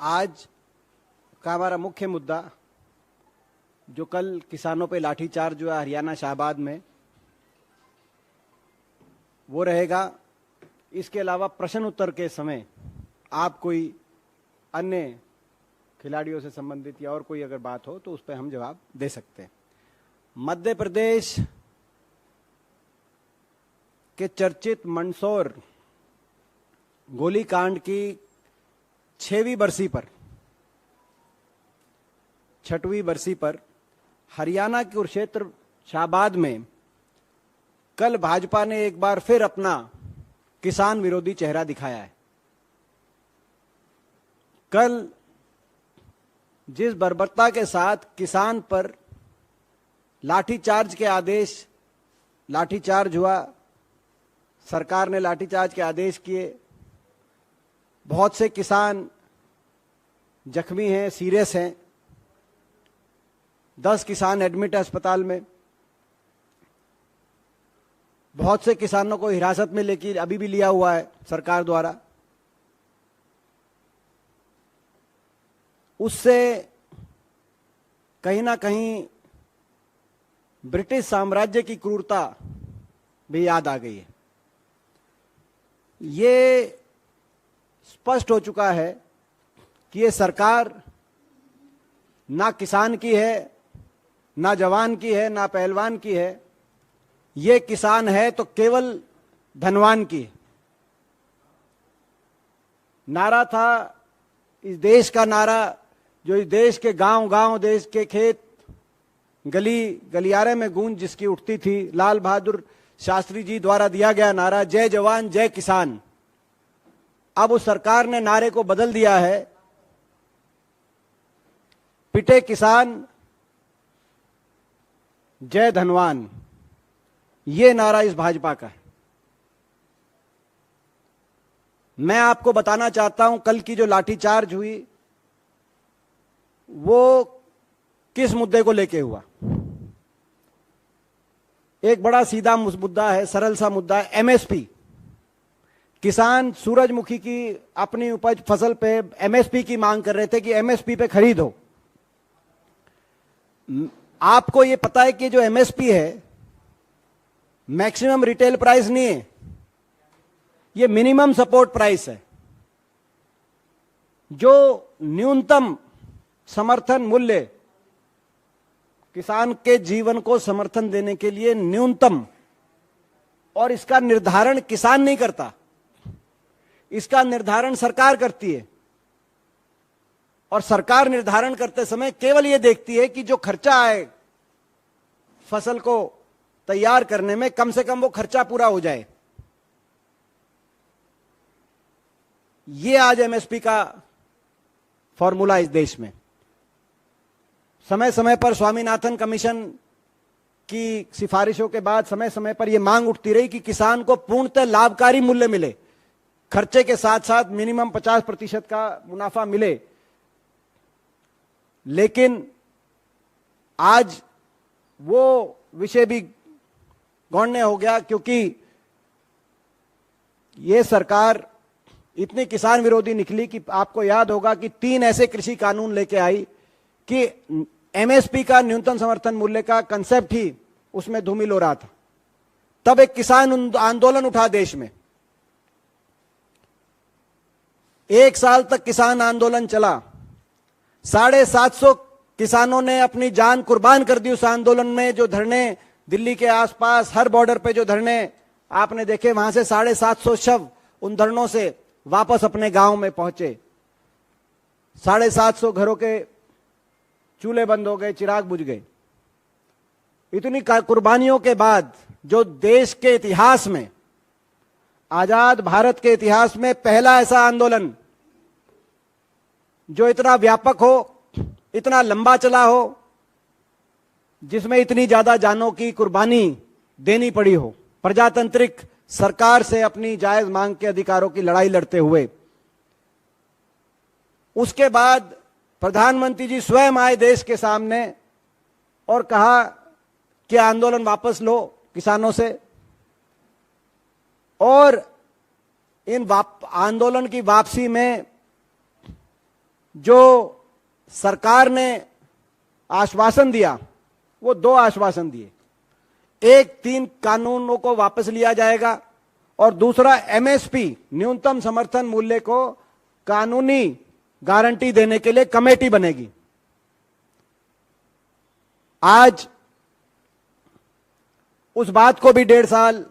आज का हमारा मुख्य मुद्दा जो कल किसानों पे लाठीचार्ज हुआ हरियाणा शाहबाद में, वो रहेगा। इसके अलावा प्रश्न उत्तर के समय आप कोई अन्य खिलाड़ियों से संबंधित या और कोई अगर बात हो तो उस पर हम जवाब दे सकते हैं। मध्य प्रदेश के चर्चित मंदसौर गोलीकांड की 6वीं बरसी पर हरियाणा के कुरुक्षेत्र शाहबाद में कल भाजपा ने एक बार फिर अपना किसान विरोधी चेहरा दिखाया है। कल जिस बर्बरता के साथ किसान पर लाठीचार्ज हुआ, सरकार ने लाठीचार्ज के आदेश किए, बहुत से किसान जख्मी हैं, सीरियस हैं, 10 किसान एडमिट है अस्पताल में, बहुत से किसानों को हिरासत में लेकर अभी भी लिया हुआ है सरकार द्वारा। उससे कहीं ना कहीं ब्रिटिश साम्राज्य की क्रूरता भी याद आ गई है। ये स्पष्ट हो चुका है कि ये सरकार ना किसान की है, ना जवान की है, ना पहलवान की है। ये किसान है तो केवल धनवान की है। नारा था इस देश का नारा, जो इस देश के गांव-गांव, देश के खेत गली गलियारे में गूंज जिसकी उठती थी, लाल बहादुर शास्त्री जी द्वारा दिया गया नारा, जय जवान जय किसान। अब उस सरकार ने नारे को बदल दिया है, पिटे किसान जय धनवान। ये नारा इस भाजपा का है। मैं आपको बताना चाहता हूं कल की जो लाठीचार्ज हुई वो किस मुद्दे को लेके हुआ। एक बड़ा सीधा मुद्दा है, सरल सा मुद्दा है, एमएसपी। किसान सूरजमुखी की अपनी उपज फसल पे एमएसपी की मांग कर रहे थे कि एमएसपी पे खरीदो। आपको ये पता है कि जो एमएसपी है मैक्सिमम रिटेल प्राइस नहीं है, ये मिनिमम सपोर्ट प्राइस है। जो न्यूनतम समर्थन मूल्य किसान के जीवन को समर्थन देने के लिए न्यूनतम, और इसका निर्धारण किसान नहीं करता, इसका निर्धारण सरकार करती है। और सरकार निर्धारण करते समय केवल यह देखती है कि जो खर्चा आए फसल को तैयार करने में, कम से कम वो खर्चा पूरा हो जाए। ये आज एमएसपी का फॉर्मूला इस देश में। समय समय पर स्वामीनाथन कमीशन की सिफारिशों के बाद समय समय पर यह मांग उठती रही कि किसान को पूर्णतः लाभकारी मूल्य मिले, खर्चे के साथ साथ मिनिमम 50% का मुनाफा मिले। लेकिन आज वो विषय भी गौण्य हो गया, क्योंकि ये सरकार इतनी किसान विरोधी निकली कि आपको याद होगा कि 3 ऐसे कृषि कानून लेके आई कि एमएसपी का, न्यूनतम समर्थन मूल्य का कंसेप्ट ही उसमें धूमिल हो रहा था। तब एक किसान आंदोलन उठा देश में। 1 साल तक किसान आंदोलन चला। 750 किसानों ने अपनी जान कुर्बान कर दी उस आंदोलन में। जो धरने दिल्ली के आसपास हर बॉर्डर पे जो धरने आपने देखे, वहां से 750 शव उन धरनों से वापस अपने गांव में पहुंचे। 750 घरों के चूल्हे बंद हो गए, चिराग बुझ गए। इतनी कुर्बानियों के बाद जो देश के इतिहास में, आजाद भारत के इतिहास में पहला ऐसा आंदोलन जो इतना व्यापक हो, इतना लंबा चला हो, जिसमें इतनी ज्यादा जानों की कुर्बानी देनी पड़ी हो, प्रजातांत्रिक सरकार से अपनी जायज मांग के अधिकारों की लड़ाई लड़ते हुए। उसके बाद प्रधानमंत्री जी स्वयं आए देश के सामने और कहा कि आंदोलन वापस लो किसानों से, और इन आंदोलन की वापसी में जो सरकार ने आश्वासन दिया वो दो आश्वासन दिए। एक, 3 कानूनों को वापस लिया जाएगा और दूसरा एमएसपी न्यूनतम समर्थन मूल्य को कानूनी गारंटी देने के लिए कमेटी बनेगी। आज उस बात को भी 1.5 साल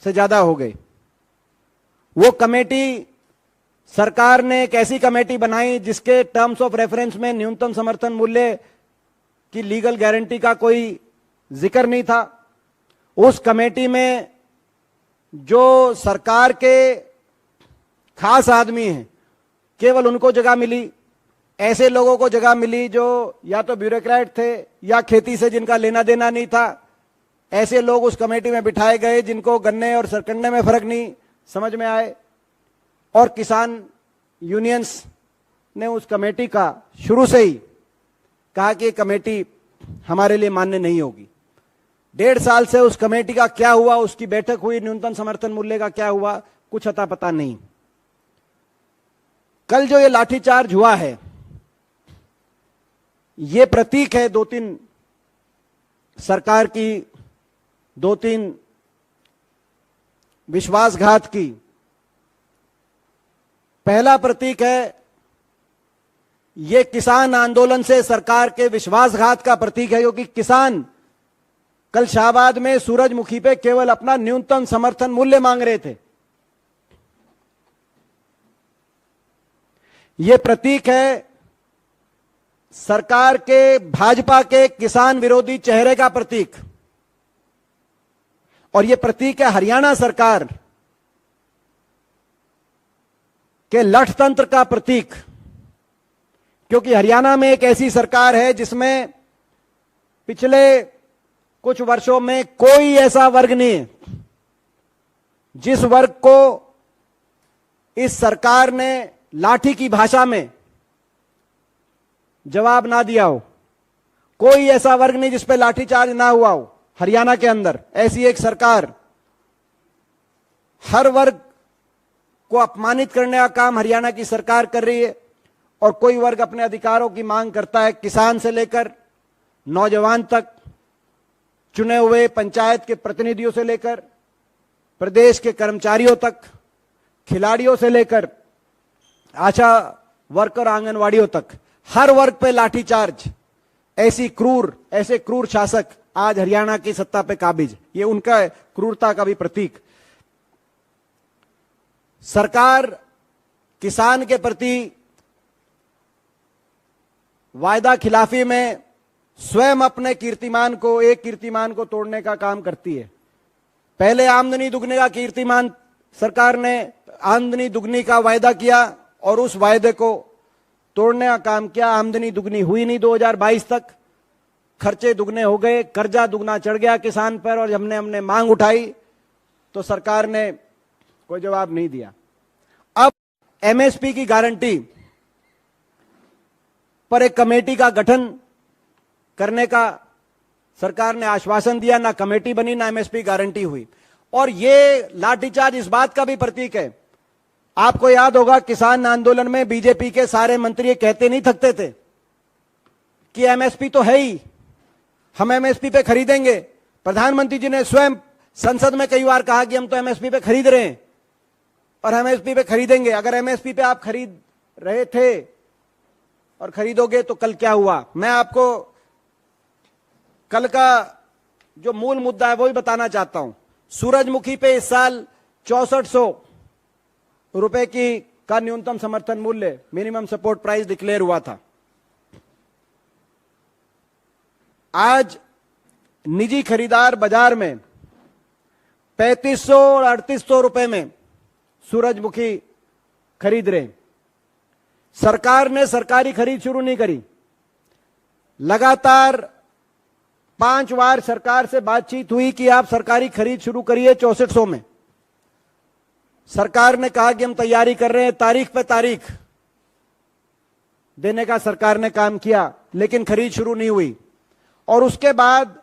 से ज्यादा हो गए। वो कमेटी, सरकार ने एक ऐसी कमेटी बनाई जिसके टर्म्स ऑफ रेफरेंस में न्यूनतम समर्थन मूल्य की लीगल गारंटी का कोई जिक्र नहीं था। उस कमेटी में जो सरकार के खास आदमी हैं केवल उनको जगह मिली। ऐसे लोगों को जगह मिली जो या तो ब्यूरोक्रेट थे या खेती से जिनका लेना देना नहीं था। ऐसे लोग उस कमेटी में बिठाए गए जिनको गन्ने और सरकंडे में फर्क नहीं समझ में आए। और किसान यूनियंस ने उस कमेटी का शुरू से ही कहा कि कमेटी हमारे लिए मान्य नहीं होगी। 1.5 साल से उस कमेटी का क्या हुआ, उसकी बैठक हुई, न्यूनतम समर्थन मूल्य का क्या हुआ, कुछ अता पता नहीं। कल जो ये लाठीचार्ज हुआ है ये प्रतीक है 2-3 सरकार की 2-3 विश्वासघात की। पहला प्रतीक है ये किसान आंदोलन से सरकार के विश्वासघात का प्रतीक है, क्योंकि किसान कल शाहबाद में सूरजमुखी पे केवल अपना न्यूनतम समर्थन मूल्य मांग रहे थे। यह प्रतीक है सरकार के, भाजपा के किसान विरोधी चेहरे का प्रतीक। और यह प्रतीक है हरियाणा सरकार के लठतंत्र का प्रतीक, क्योंकि हरियाणा में एक ऐसी सरकार है जिसमें पिछले कुछ वर्षों में कोई ऐसा वर्ग नहीं है जिस वर्ग को इस सरकार ने लाठी की भाषा में जवाब ना दिया हो। कोई ऐसा वर्ग नहीं जिस पे लाठीचार्ज ना हुआ हो। हरियाणा के अंदर ऐसी एक सरकार हर वर्ग को अपमानित करने का काम हरियाणा की सरकार कर रही है। और कोई वर्ग अपने अधिकारों की मांग करता है, किसान से लेकर नौजवान तक, चुने हुए पंचायत के प्रतिनिधियों से लेकर प्रदेश के कर्मचारियों तक, खिलाड़ियों से लेकर आशा वर्कर, आंगनवाड़ियों तक, हर वर्ग पे लाठीचार्ज। ऐसे क्रूर शासक आज हरियाणा की सत्ता पे काबिज। ये उनका क्रूरता का भी प्रतीक। सरकार किसान के प्रति वायदा खिलाफी में स्वयं अपने कीर्तिमान को तोड़ने का काम करती है। पहले आमदनी दुगने का कीर्तिमान, सरकार ने आमदनी दुगनी का वायदा किया और उस वायदे को तोड़ने का काम किया। आमदनी दुगनी हुई नहीं 2022 तक, खर्चे दुगने हो गए, कर्जा दुगना चढ़ गया किसान पर। और हमने मांग उठाई तो सरकार ने कोई जवाब नहीं दिया। अब एमएसपी की गारंटी पर एक कमेटी का गठन करने का सरकार ने आश्वासन दिया, ना कमेटी बनी ना एमएसपी गारंटी हुई। और ये लाठीचार्ज इस बात का भी प्रतीक है। आपको याद होगा किसान आंदोलन में बीजेपी के सारे मंत्री कहते नहीं थकते थे कि एमएसपी तो है ही, हम एमएसपी पे खरीदेंगे। प्रधानमंत्री जी ने स्वयं संसद में कई बार कहा कि हम तो एमएसपी पे खरीद रहे हैं और एमएसपी पे खरीदेंगे। अगर एमएसपी पे आप खरीद रहे थे और खरीदोगे तो कल क्या हुआ, मैं आपको कल का जो मूल मुद्दा है वो भी बताना चाहता हूं। सूरजमुखी पे इस साल 6400 रुपए का न्यूनतम समर्थन मूल्य, मिनिमम सपोर्ट प्राइस डिक्लेयर हुआ था। आज निजी खरीदार बाजार में 3500 और 3800 रुपए में सूरजमुखी खरीद रहे। सरकार ने सरकारी खरीद शुरू नहीं करी। लगातार 5 बार सरकार से बातचीत हुई कि आप सरकारी खरीद शुरू करिए 6400 में। सरकार ने कहा कि हम तैयारी कर रहे हैं, तारीख पे तारीख देने का सरकार ने काम किया, लेकिन खरीद शुरू नहीं हुई। और उसके बाद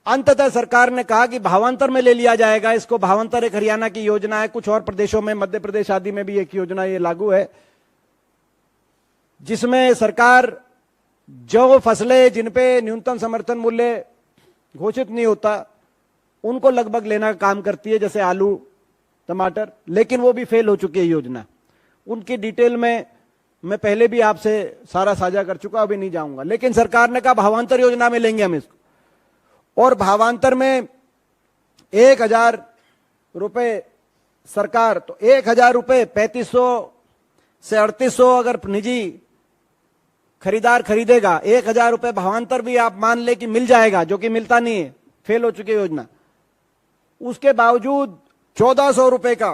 अंततः सरकार ने कहा कि भावांतर में ले लिया जाएगा इसको। भावांतर एक हरियाणा की योजना है, कुछ और प्रदेशों में, मध्य प्रदेश आदि में भी एक योजना ये लागू है। जिसमें सरकार जो फसलें जिन पे न्यूनतम समर्थन मूल्य घोषित नहीं होता उनको लगभग लेना का काम करती है, जैसे आलू, टमाटर, लेकिन वो भी फेल हो चुकी है योजना। उनकी डिटेल में मैं पहले भी आपसे सारा साझा कर चुका, अभी नहीं जाऊंगा। लेकिन सरकार ने कहा भावांतर योजना में लेंगे हम इसको, और भावांतर में 1,000 रुपए सरकार, तो 1,000 रुपए 3500 से 3800 अगर निजी खरीदार खरीदेगा, 1,000 रुपए भावांतर भी आप मान ले कि मिल जाएगा, जो कि मिलता नहीं है, फेल हो चुकी योजना। उसके बावजूद 1,400 रुपए का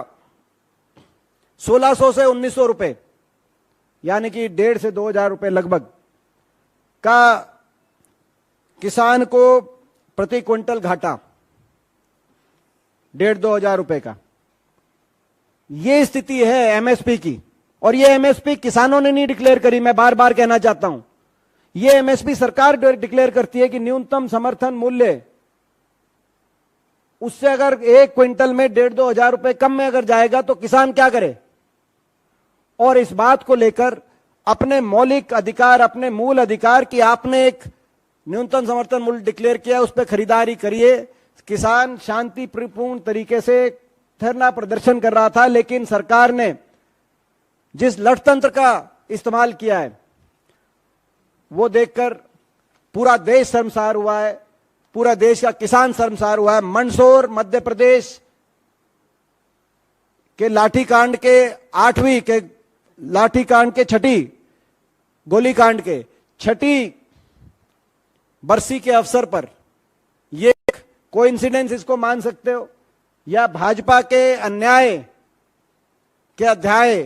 1,600 से 1,900 रुपए, यानी कि 1,500 से 2,000 रुपए लगभग का किसान को प्रति क्विंटल घाटा, 1,500-2,000 रुपए का। यह स्थिति है एमएसपी की, और यह एमएसपी किसानों ने नहीं डिक्लेयर करी। मैं बार बार कहना चाहता हूं, यह एमएसपी सरकार डिक्लेयर करती है कि न्यूनतम समर्थन मूल्य, उससे अगर 1 क्विंटल में 1,500-2,000 रुपए कम में अगर जाएगा तो किसान क्या करे। और इस बात को लेकर अपने मौलिक अधिकार, अपने मूल अधिकार की आपने एक न्यूनतम समर्थन मूल्य डिक्लेयर किया, उस पर खरीदारी करिए। किसान शांतिपूर्ण तरीके से धरना प्रदर्शन कर रहा था, लेकिन सरकार ने जिस लठतंत्र का इस्तेमाल किया है वो देखकर पूरा देश शर्मसार हुआ है, पूरा देश का किसान शर्मसार हुआ है। मंदसौर मध्य प्रदेश के लाठीकांड के 8वीं के लाठीकांड के 6ठी गोलीकांड के 6ठी बरसी के अवसर पर, ये कोइंसिडेंस इसको मान सकते हो, या भाजपा के अन्याय के अध्याय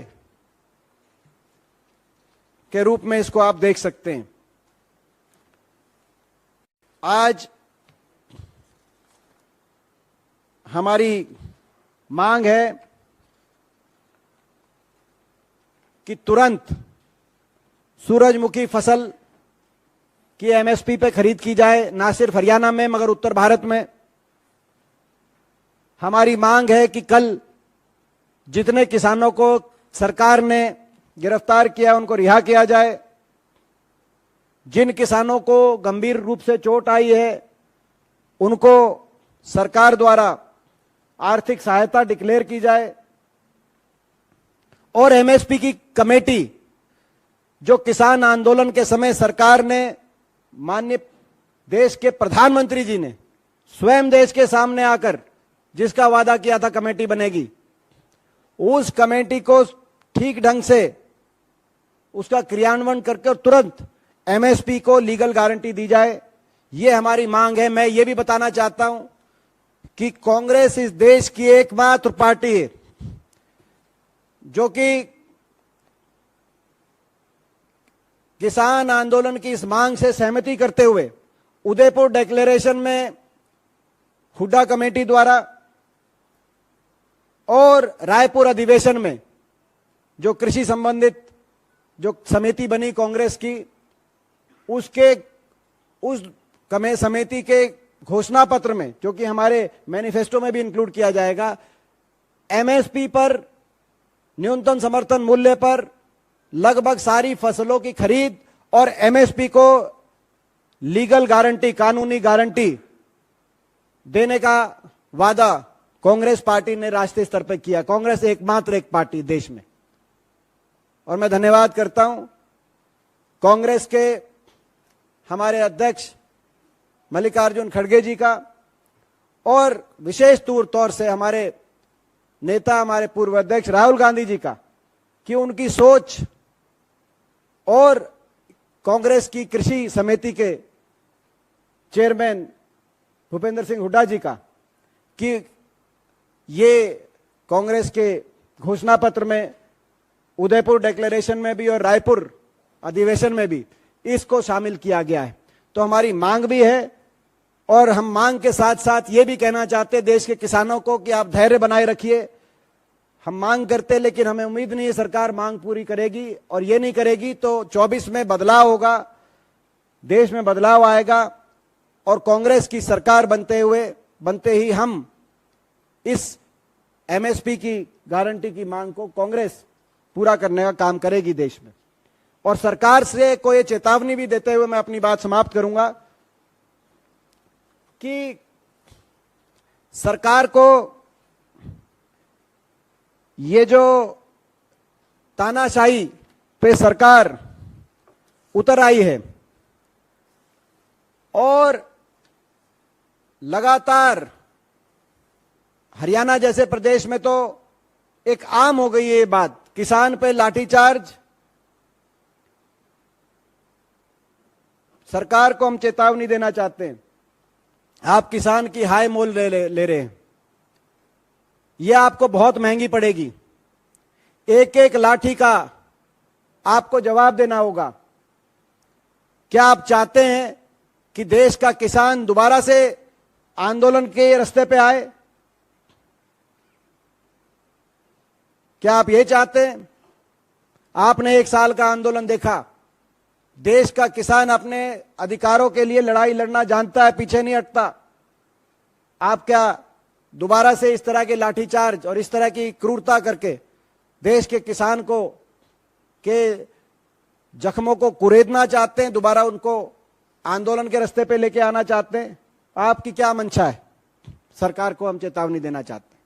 के रूप में इसको आप देख सकते हैं। आज हमारी मांग है कि तुरंत सूरजमुखी फसल की एमएसपी पे खरीद की जाए, ना सिर्फ हरियाणा में मगर उत्तर भारत में। हमारी मांग है कि कल जितने किसानों को सरकार ने गिरफ्तार किया उनको रिहा किया जाए। जिन किसानों को गंभीर रूप से चोट आई है उनको सरकार द्वारा आर्थिक सहायता डिक्लेयर की जाए, और एमएसपी की कमेटी जो किसान आंदोलन के समय सरकार ने, माननीय देश के प्रधानमंत्री जी ने स्वयं देश के सामने आकर जिसका वादा किया था कमेटी बनेगी, उस कमेटी को ठीक ढंग से उसका क्रियान्वयन करके और तुरंत एमएसपी को लीगल गारंटी दी जाए। यह हमारी मांग है। मैं यह भी बताना चाहता हूं कि कांग्रेस इस देश की एकमात्र पार्टी है जो कि किसान आंदोलन की इस मांग से सहमति करते हुए उदयपुर डिक्लेरेशन में हुड्डा कमेटी द्वारा और रायपुर अधिवेशन में जो कृषि संबंधित जो समिति बनी कांग्रेस की, उसके उस समिति के घोषणा पत्र में, जो कि हमारे मैनिफेस्टो में भी इंक्लूड किया जाएगा, एमएसपी पर, न्यूनतम समर्थन मूल्य पर लगभग सारी फसलों की खरीद और एमएसपी को लीगल गारंटी, कानूनी गारंटी देने का वादा कांग्रेस पार्टी ने राष्ट्रीय स्तर पर किया। कांग्रेस एकमात्र एक पार्टी देश में, और मैं धन्यवाद करता हूं कांग्रेस के हमारे अध्यक्ष मल्लिकार्जुन खड़गे जी का, और विशेष तौर से हमारे नेता, हमारे पूर्व अध्यक्ष राहुल गांधी जी का, कि उनकी सोच, और कांग्रेस की कृषि समिति के चेयरमैन भूपेंद्र सिंह हुड्डा जी का, कि ये कांग्रेस के घोषणा पत्र में, उदयपुर डिक्लेरेशन में भी और रायपुर अधिवेशन में भी इसको शामिल किया गया है। तो हमारी मांग भी है, और हम मांग के साथ साथ ये भी कहना चाहते हैं देश के किसानों को कि आप धैर्य बनाए रखिए। हम मांग करते, लेकिन हमें उम्मीद नहीं है सरकार मांग पूरी करेगी, और ये नहीं करेगी तो 24 में बदलाव होगा, देश में बदलाव आएगा, और कांग्रेस की सरकार बनते ही हम इस एमएसपी की गारंटी की मांग को कांग्रेस पूरा करने का काम करेगी देश में। और सरकार से को ये चेतावनी भी देते हुए मैं अपनी बात समाप्त करूंगा कि सरकार को ये जो तानाशाही पे सरकार उतर आई है और लगातार हरियाणा जैसे प्रदेश में तो एक आम हो गई है ये बात, किसान पे लाठीचार्ज। सरकार को हम चेतावनी देना चाहते हैं, आप किसान की हाय मोल ले रहे हैं, यह आपको बहुत महंगी पड़ेगी। एक एक लाठी का आपको जवाब देना होगा। क्या आप चाहते हैं कि देश का किसान दोबारा से आंदोलन के रास्ते पे आए? क्या आप ये चाहते हैं? आपने 1 साल का आंदोलन देखा, देश का किसान अपने अधिकारों के लिए लड़ाई लड़ना जानता है, पीछे नहीं हटता। आप क्या दोबारा से इस तरह के लाठीचार्ज और इस तरह की क्रूरता करके देश के किसान को के जख्मों को कुरेदना चाहते हैं, दोबारा उनको आंदोलन के रास्ते पे लेके आना चाहते हैं? आपकी क्या मंशा है? सरकार को हम चेतावनी देना चाहते हैं।